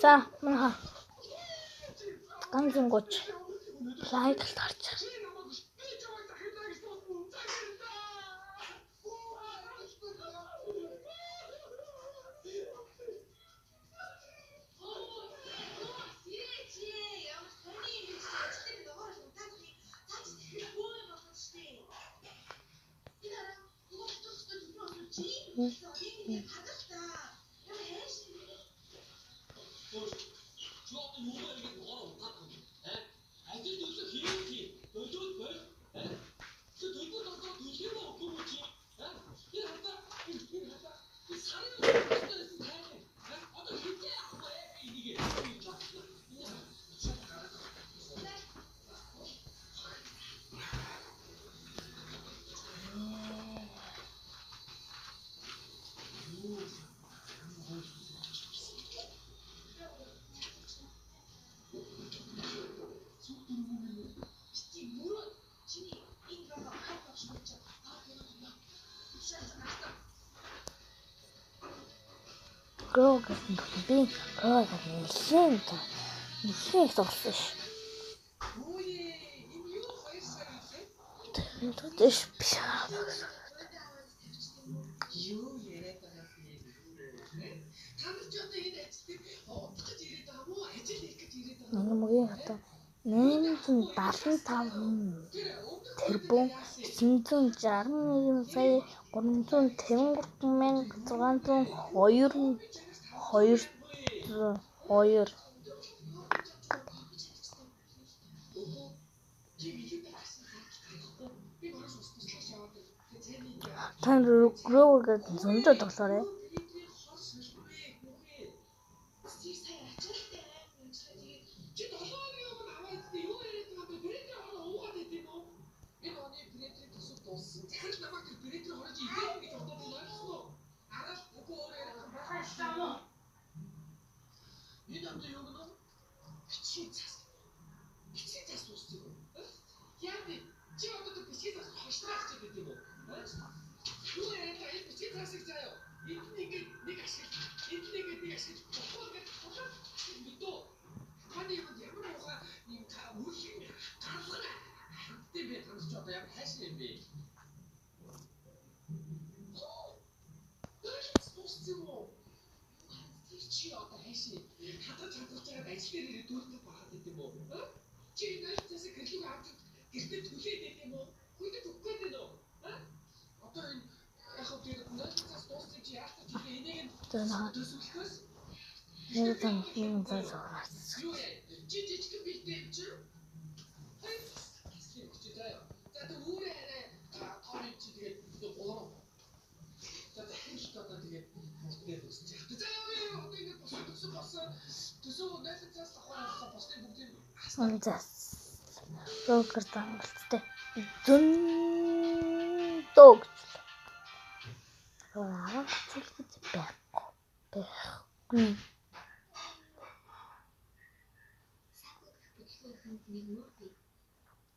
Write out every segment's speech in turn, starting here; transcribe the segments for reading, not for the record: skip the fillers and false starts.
За, мөн ганцхан гоч лайклт харж байгаа. Грог гэсэн би грог нэлээд тоглосон ш. Тэш биш. Намгийн хата 875 тэрбум 961 сая 353,602 Тан грог гэдэг зөндөө тоглоорой. Рокер тангалцтай зөндөө гэж байхгүй.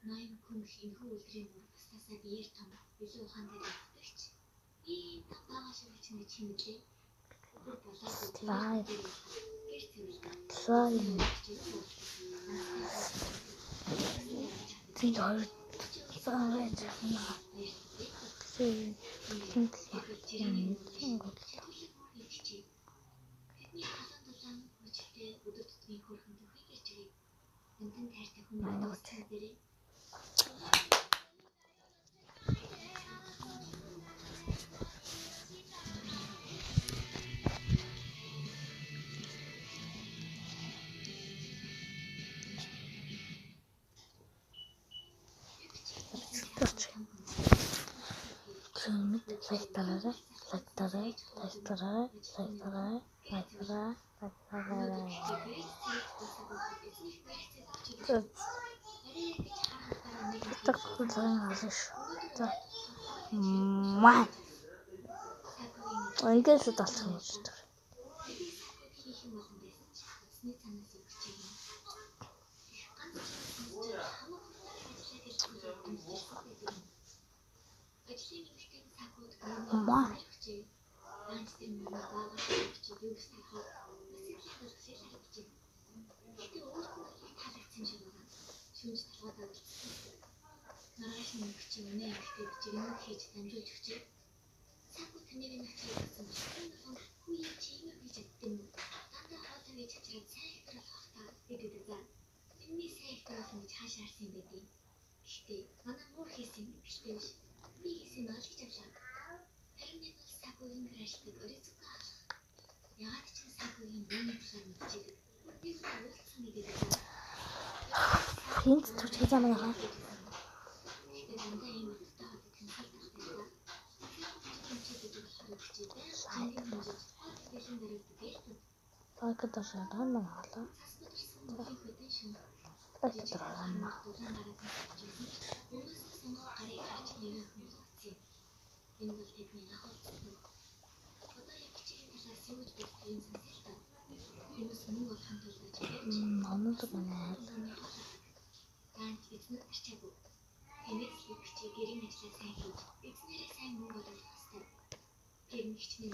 Ноён хүмх энэхүү үлдрийн урагсаасаа биеэр том илүү ухаан дээр явагдагч. Ийм тавтаагаа шивч нэг чимэлээ. Бүр болоод Тийг хоёр сарайж байна. Ингээд л толцсон юм шүү дээ. Яа. Ганц тэр мөн баагаар бичиж юу гэсэн хаа. Бас их хэлээр бичиж. Гэтэ өөртөө таалагдсан юм шиг байна. Шүүж талгадаад үлдсэн. Маргааш нь бичиж өнөө ихтэй бичиж юм хийж дамжуулж өгчээ. Саку тэнийг нөхцөл гэсэн чинь хүү чи юм гэж яддаг юм. Дандаа хоолой гэж чичрээд сайн ихтрэх хахтаа гэдэг за. Энэний сайн ихтрэх гэж хаашаа харсан юм бэ ди. Гэхдээ манай муур хийсэн юм гэхдээ биш. Би хийсэн нь олж авлаа. Харин энэ бол Сакугийн гэрэлтэд өрөөцгөө алах. Яагаад ч Сакугийн бүүний тухай мэдчихэв. Би уулцсан гэдэг за. Хинт ч хийж байгаа. Гэхдээ дандаа ийм утгатай концерт авах Пакет ашиглан магаалаа. Пакет ашиглан. Энэ бол тэдний ахалт. Одоо яг чинь талаас юу гэж боддгийг сонсолтой. Энэ сүмэг бол хамтуулж байж. Манайд байна. Ганц эзэн арчаагүй. Энийг чи гэрийн ажлаа сайн хийж, эзнэрээ сайн мөнгө олох хэрэгтэй. Гэрийн хичнээн